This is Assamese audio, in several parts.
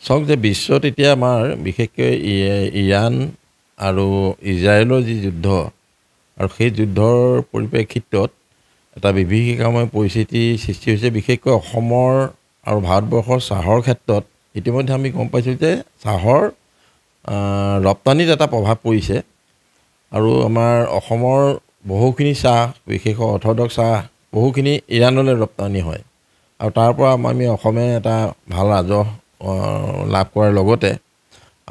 চাওক যে বিশ্বত এতিয়া আমাৰ বিশেষকৈ ইৰাণ আৰু ইজৰাইলৰ যি যুদ্ধ আৰু সেই যুদ্ধৰ পৰিপ্ৰেক্ষিতত এটা বিভীষিকাময় পৰিস্থিতিৰ সৃষ্টি হৈছে। বিশেষকৈ অসমৰ আৰু ভাৰতবৰ্ষৰ চাহৰ ক্ষেত্ৰত ইতিমধ্যে আমি গম পাইছোঁ যে চাহৰ ৰপ্তানিত এটা প্ৰভাৱ পৰিছে আৰু আমাৰ অসমৰ বহুখিনি চাহ, বিশেষকৈ অৰ্থডক্স চাহ বহুখিনি ইৰাণলৈ ৰপ্তানি হয় আৰু তাৰ পৰা আমি অসমে এটা ভাল ৰাজহ লাভ কৰাৰ লগতে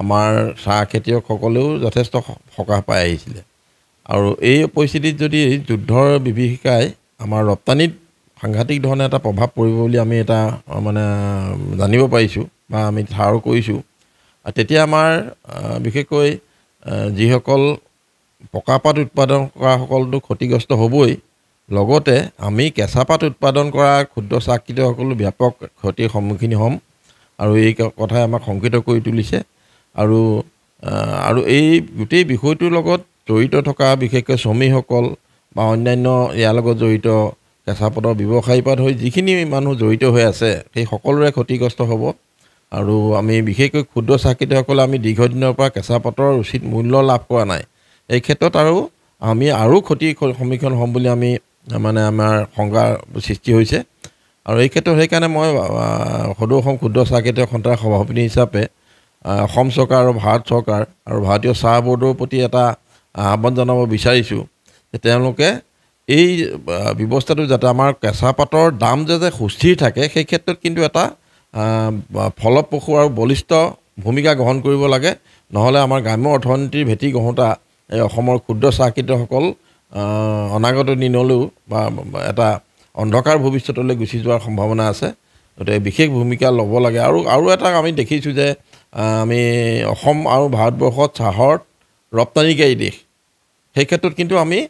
আমাৰ চাহ খেতিয়কসকলেও যথেষ্ট সকাহ পাই আহিছিলে। আৰু এই পৰিস্থিতিত যদি যুদ্ধৰ বিভীষিকাই আমাৰ ৰপ্তানিত সাংঘাতিক ধৰণে এটা প্ৰভাৱ পৰিব বুলি আমি এটা মানে জানিব পাৰিছোঁ বা আমি ধাৰ কৰিছোঁ। তেতিয়া আমাৰ বিশেষকৈ যিসকল পকাপাত উৎপাদন কৰাসকলতো ক্ষতিগ্ৰস্ত হ'বই, লগতে আমি কেঁচাপাত উৎপাদন কৰা ক্ষুদ্ৰ চাহ খেতিয়কসকলো ব্যাপক ক্ষতিৰ সন্মুখীন হ'ম আৰু এই কথাই আমাক শংকিত কৰি তুলিছে। আৰু এই গোটেই বিষয়টোৰ লগত জড়িত থকা বিশেষকৈ শ্ৰমিকসকল বা অন্যান্য ইয়াৰ লগত জড়িত কেঁচাপাতৰ ব্যৱসায়ীৰ পৰা ধৰি যিখিনি মানুহ জড়িত হৈ আছে সেই সকলোৰে ক্ষতিগ্ৰস্ত হ'ব। আৰু আমি বিশেষকৈ ক্ষুদ্ৰ চাহ খেতিয়কসকলে আমি দীৰ্ঘদিনৰ পৰা কেঁচাপাতৰ উচিত মূল্য লাভ কৰা নাই। এই ক্ষেত্ৰত আমি ক্ষতিৰ সন্মুখীন হ'ম বুলি আমি মানে আমাৰ শংকাৰ সৃষ্টি হৈছে। আৰু এই ক্ষেত্ৰত সেইকাৰণে মই সদৌ অসম ক্ষুদ্ৰ চাহ খেতিয়ক সন্থাৰ সভাপতি হিচাপে অসম চৰকাৰ আৰু ভাৰত চৰকাৰ আৰু ভাৰতীয় চাহ বৰ্ডৰ প্ৰতি এটা আহ্বান জনাব বিচাৰিছোঁ যে তেওঁলোকে এই ব্যৱস্থাটো যাতে আমাৰ কেঁচাপাতৰ দাম যাতে সুস্থিৰ থাকে সেই ক্ষেত্ৰত কিন্তু এটা ফলপ্ৰসূ আৰু বলিষ্ঠ ভূমিকা গ্ৰহণ কৰিব লাগে। নহ'লে আমাৰ গ্ৰাম্য অৰ্থনীতিৰ ভেটি গঢ়োতা এই অসমৰ ক্ষুদ্ৰ চাহ খেতিয়কসকল অনাগত দিনলৈও বা এটা অন্ধকাৰ ভৱিষ্যতলৈ গুচি যোৱাৰ সম্ভাৱনা আছে। গতিকে বিশেষ ভূমিকা ল'ব লাগে। আৰু এটা আমি দেখিছোঁ যে আমি অসম আৰু ভাৰতবৰ্ষত চাহৰ ৰপ্তানিকাৰী দেশ। সেই ক্ষেত্ৰত কিন্তু আমি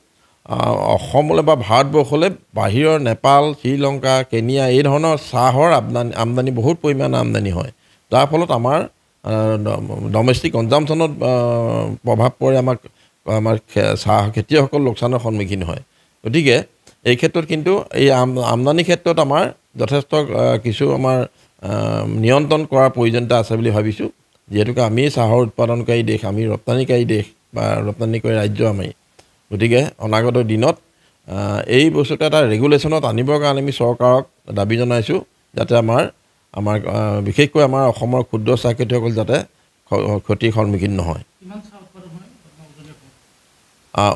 অসমলৈ বা ভাৰতবৰ্ষলৈ বাহিৰৰ নেপাল, শ্ৰীলংকা, কেনিয়া এই ধৰণৰ চাহৰ আমদানি বহুত পৰিমাণে আমদানি হয়, যাৰ ফলত আমাৰ ডমেষ্টিক কনজামশ্যনত প্ৰভাৱ পৰে। আমাৰ চাহ খেতিয়কসকল লোকচানৰ সন্মুখীন হয়। গতিকে এই ক্ষেত্ৰত কিন্তু এই আমদানিৰ ক্ষেত্ৰত আমাৰ যথেষ্ট কিছু আমাৰ নিয়ন্ত্ৰণ কৰাৰ প্ৰয়োজনীয়তা আছে বুলি ভাবিছোঁ। যিহেতুকে আমি চাহৰ উৎপাদনকাৰী দেশ, আমি ৰপ্তানিকাৰী দেশ বা ৰপ্তানিকাৰী ৰাজ্য আমি। গতিকে অনাগত দিনত এই বস্তুটো এটা ৰেগুলেশ্যনত আনিবৰ কাৰণে আমি চৰকাৰক দাবী জনাইছোঁ যাতে আমাৰ বিশেষকৈ আমাৰ অসমৰ ক্ষুদ্ৰ চাহ খেতিয়কসকল যাতে ক্ষতিৰ সন্মুখীন নহয়।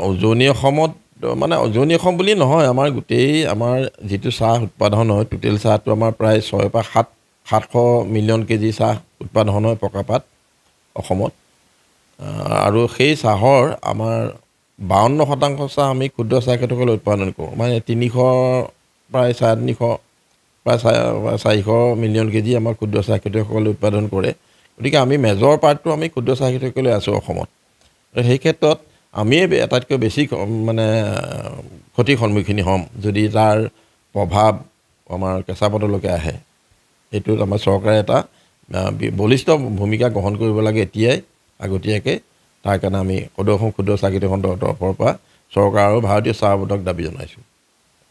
উজনি অসমত মানে উজনি অসম বুলি নহয়, আমাৰ গোটেই আমাৰ যিটো চাহ উৎপাদন হয় টোটেল চাহটো আমাৰ প্ৰায় 600 পৰা 700 মিলিয়ন কেজি চাহ উৎপাদন হয় পকাপাত অসমত। আৰু সেই চাহৰ আমাৰ 52% চাহ আমি ক্ষুদ্ৰ চাহ খেতিয়কসকলে উৎপাদন কৰোঁ। মানে 300 প্ৰায় 350 প্ৰায় 400 মিলিয়ন কেজি আমাৰ ক্ষুদ্ৰ চাহ খেতিয়কসকলে উৎপাদন কৰে। গতিকে আমি মেজৰ পাৰ্টটো আমি ক্ষুদ্ৰ চাহ খেতিয়কসকলে আছোঁ অসমত। সেই ক্ষেত্ৰত আমিয়ে আটাইতকৈ বেছি মানে ক্ষতিৰ সন্মুখীন হ'ম যদি তাৰ প্ৰভাৱ আমাৰ কেঁচাপাতলৈকে আহে। এইটোত আমাৰ চৰকাৰে এটা বলিষ্ঠ ভূমিকা গ্ৰহণ কৰিব লাগে এতিয়াই আগতীয়াকৈ। তাৰ কাৰণে আমি সদৌ অসম ক্ষুদ্ৰ চাহ খেতিয়ক সন্থাৰ তৰফৰ পৰা চৰকাৰ আৰু ভাৰতীয় চাহ বৰ্ডক দাবী জনাইছোঁ।